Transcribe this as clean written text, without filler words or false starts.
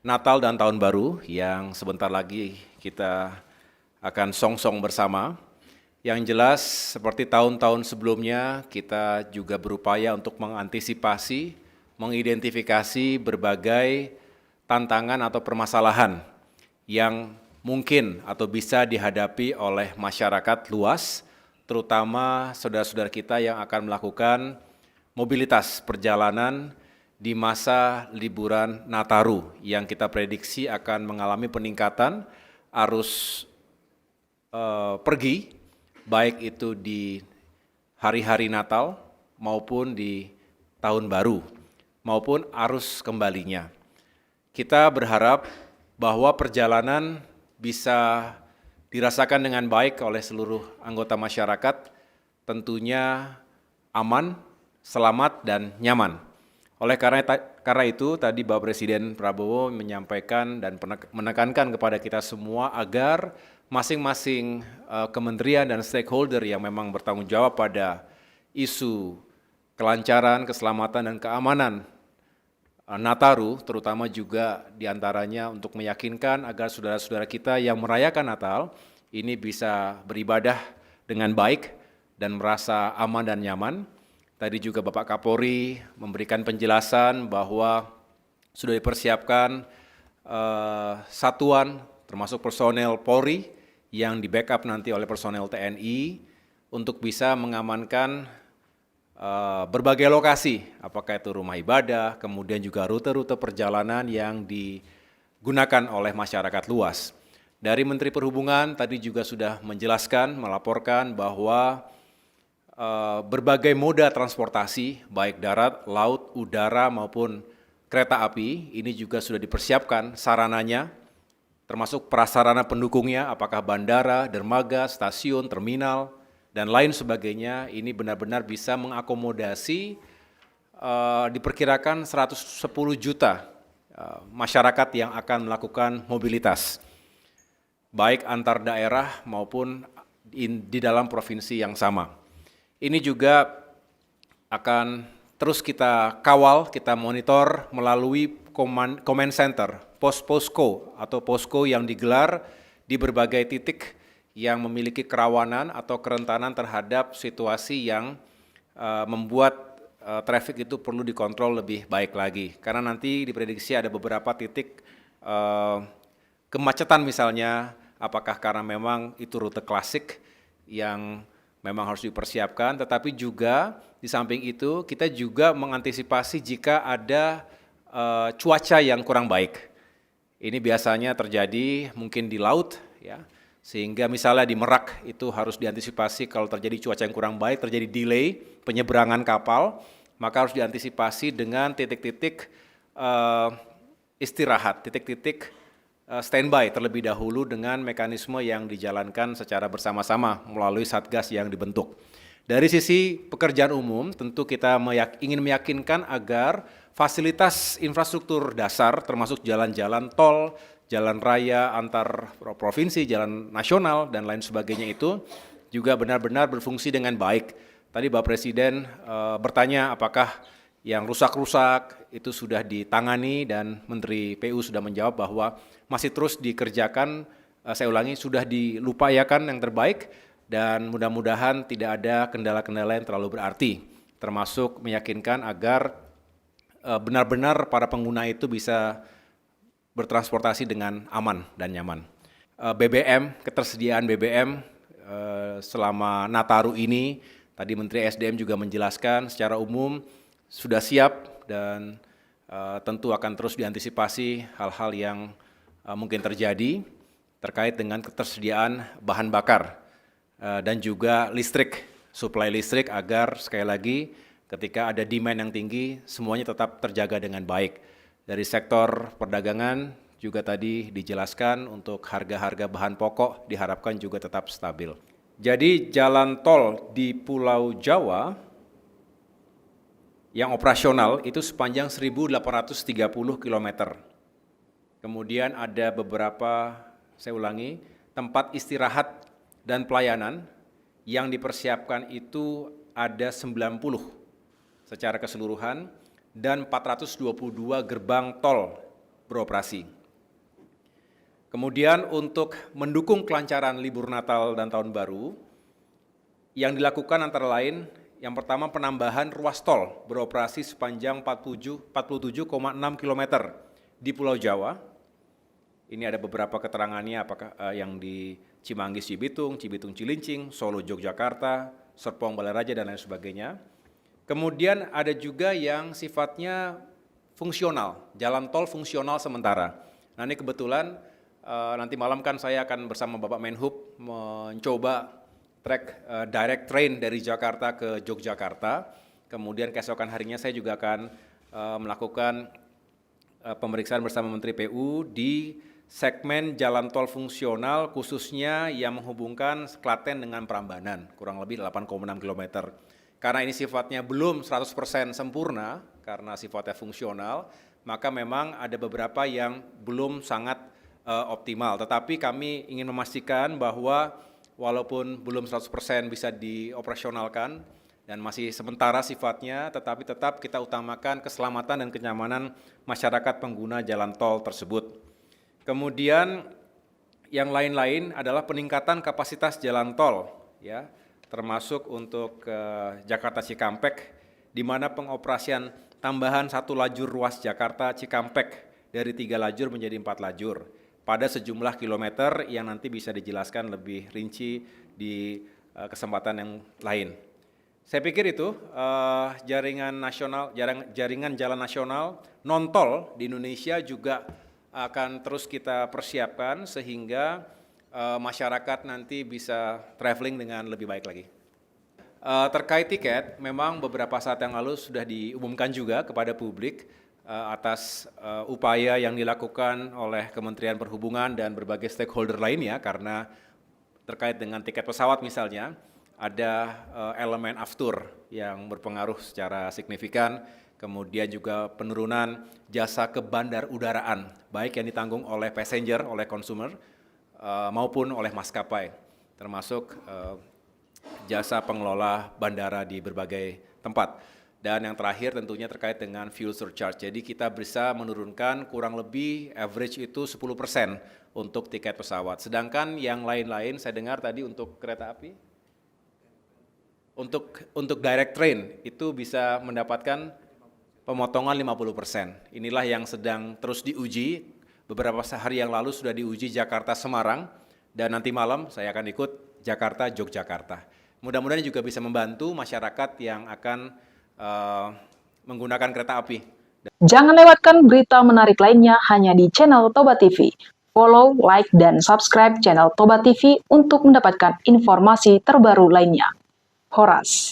Natal dan Tahun Baru yang sebentar lagi kita akan song-song bersama. Yang jelas seperti tahun-tahun sebelumnya kita juga berupaya untuk mengantisipasi, mengidentifikasi berbagai tantangan atau permasalahan yang mungkin atau bisa dihadapi oleh masyarakat luas, terutama saudara-saudara kita yang akan melakukan mobilitas perjalanan di masa liburan Nataru yang kita prediksi akan mengalami peningkatan arus pergi, baik itu di hari-hari Natal maupun di Tahun Baru, maupun arus kembalinya. Kita berharap bahwa perjalanan bisa dirasakan dengan baik oleh seluruh anggota masyarakat, tentunya aman, selamat, dan nyaman. Oleh karena itu, tadi Bapak Presiden Prabowo menyampaikan dan menekankan kepada kita semua agar masing-masing kementerian dan stakeholder yang memang bertanggung jawab pada isu kelancaran, keselamatan, dan keamanan Nataru, terutama juga diantaranya untuk meyakinkan agar saudara-saudara kita yang merayakan Natal ini bisa beribadah dengan baik dan merasa aman dan nyaman. Tadi juga Bapak Kapolri memberikan penjelasan bahwa sudah dipersiapkan satuan termasuk personel Polri yang di backup nanti oleh personel TNI untuk bisa mengamankan berbagai lokasi, apakah itu rumah ibadah, kemudian juga rute-rute perjalanan yang digunakan oleh masyarakat luas. Dari Menteri Perhubungan tadi juga sudah menjelaskan, melaporkan bahwa berbagai moda transportasi, baik darat, laut, udara maupun kereta api, ini juga sudah dipersiapkan sarananya, termasuk prasarana pendukungnya, apakah bandara, dermaga, stasiun, terminal, dan lain sebagainya, ini benar-benar bisa mengakomodasi diperkirakan 110 juta masyarakat yang akan melakukan mobilitas, baik antar daerah maupun di dalam provinsi yang sama. Ini juga akan terus kita kawal, kita monitor melalui command center, posko atau posko yang digelar di berbagai titik yang memiliki kerawanan atau kerentanan terhadap situasi yang membuat traffic itu perlu dikontrol lebih baik lagi. Karena nanti diprediksi ada beberapa titik kemacetan misalnya, apakah karena memang itu rute klasik yang memang harus dipersiapkan, tetapi juga di samping itu kita juga mengantisipasi jika ada cuaca yang kurang baik. Ini biasanya terjadi mungkin di laut, ya. Sehingga misalnya di Merak itu harus diantisipasi kalau terjadi cuaca yang kurang baik, terjadi delay penyeberangan kapal, maka harus diantisipasi dengan titik-titik istirahat, titik-titik standby terlebih dahulu dengan mekanisme yang dijalankan secara bersama-sama melalui satgas yang dibentuk. Dari sisi pekerjaan umum, tentu kita ingin meyakinkan agar fasilitas infrastruktur dasar termasuk jalan-jalan tol, jalan raya antar provinsi, jalan nasional, dan lain sebagainya itu juga benar-benar berfungsi dengan baik. Tadi Bapak Presiden bertanya apakah yang rusak-rusak itu sudah ditangani dan Menteri PU sudah menjawab bahwa masih terus dikerjakan, saya ulangi, sudah dilupayakan yang terbaik dan mudah-mudahan tidak ada kendala-kendala yang terlalu berarti, termasuk meyakinkan agar benar-benar para pengguna itu bisa bertransportasi dengan aman dan nyaman. BBM, ketersediaan BBM selama Nataru ini, tadi Menteri SDM juga menjelaskan secara umum sudah siap dan tentu akan terus diantisipasi hal-hal yang mungkin terjadi terkait dengan ketersediaan bahan bakar dan juga listrik, suplai listrik agar sekali lagi ketika ada demand yang tinggi semuanya tetap terjaga dengan baik. Dari sektor perdagangan juga tadi dijelaskan untuk harga-harga bahan pokok diharapkan juga tetap stabil. Jadi jalan tol di Pulau Jawa yang operasional itu sepanjang 1.830 km. Kemudian ada beberapa, saya ulangi, tempat istirahat dan pelayanan yang dipersiapkan itu ada 90 secara keseluruhan dan 422 gerbang tol beroperasi. Kemudian untuk mendukung kelancaran libur Natal dan Tahun Baru, yang dilakukan antara lain, yang pertama penambahan ruas tol beroperasi sepanjang 47,6 km di Pulau Jawa. Ini ada beberapa keterangannya, apakah yang di Cimanggis Cibitung, Cibitung Cilincing, Solo Yogyakarta, Serpong Balaraja, dan lain sebagainya. Kemudian ada juga yang sifatnya fungsional, jalan tol fungsional sementara. Nah ini kebetulan nanti malam kan saya akan bersama Bapak Menhub mencoba direct train dari Jakarta ke Yogyakarta. Kemudian keesokan harinya saya juga akan melakukan pemeriksaan bersama Menteri PU di segmen jalan tol fungsional khususnya yang menghubungkan Klaten dengan Prambanan, kurang lebih 8,6 km. Karena ini sifatnya belum 100% sempurna, karena sifatnya fungsional, maka memang ada beberapa yang belum sangat optimal. Tetapi kami ingin memastikan bahwa walaupun belum 100% bisa dioperasionalkan dan masih sementara sifatnya, tetapi tetap kita utamakan keselamatan dan kenyamanan masyarakat pengguna jalan tol tersebut. Kemudian yang lain-lain adalah peningkatan kapasitas jalan tol, ya, termasuk untuk Jakarta Cikampek, di mana pengoperasian tambahan 1 lajur ruas Jakarta Cikampek dari 3 lajur menjadi 4 lajur pada sejumlah kilometer yang nanti bisa dijelaskan lebih rinci di kesempatan yang lain. Saya pikir itu jaringan jalan nasional non tol di Indonesia juga akan terus kita persiapkan sehingga masyarakat nanti bisa traveling dengan lebih baik lagi. Terkait tiket, memang beberapa saat yang lalu sudah diumumkan juga kepada publik atas upaya yang dilakukan oleh Kementerian Perhubungan dan berbagai stakeholder lainnya, karena terkait dengan tiket pesawat misalnya, ada elemen aftur yang berpengaruh secara signifikan, kemudian juga penurunan jasa ke bandar udaraan, baik yang ditanggung oleh passenger, oleh consumer, maupun oleh maskapai, termasuk jasa pengelola bandara di berbagai tempat. Dan yang terakhir tentunya terkait dengan fuel surcharge. Jadi kita bisa menurunkan kurang lebih average itu 10% untuk tiket pesawat. Sedangkan yang lain-lain saya dengar tadi untuk kereta api, untuk direct train itu bisa mendapatkan pemotongan 50%. Inilah yang sedang terus diuji. Beberapa hari yang lalu sudah diuji Jakarta Semarang, dan nanti malam saya akan ikut Jakarta Yogyakarta. Mudah-mudahan juga bisa membantu masyarakat yang akan menggunakan kereta api. Jangan lewatkan berita menarik lainnya hanya di channel Toba TV. Follow, like, dan subscribe channel Toba TV untuk mendapatkan informasi terbaru lainnya. Horas.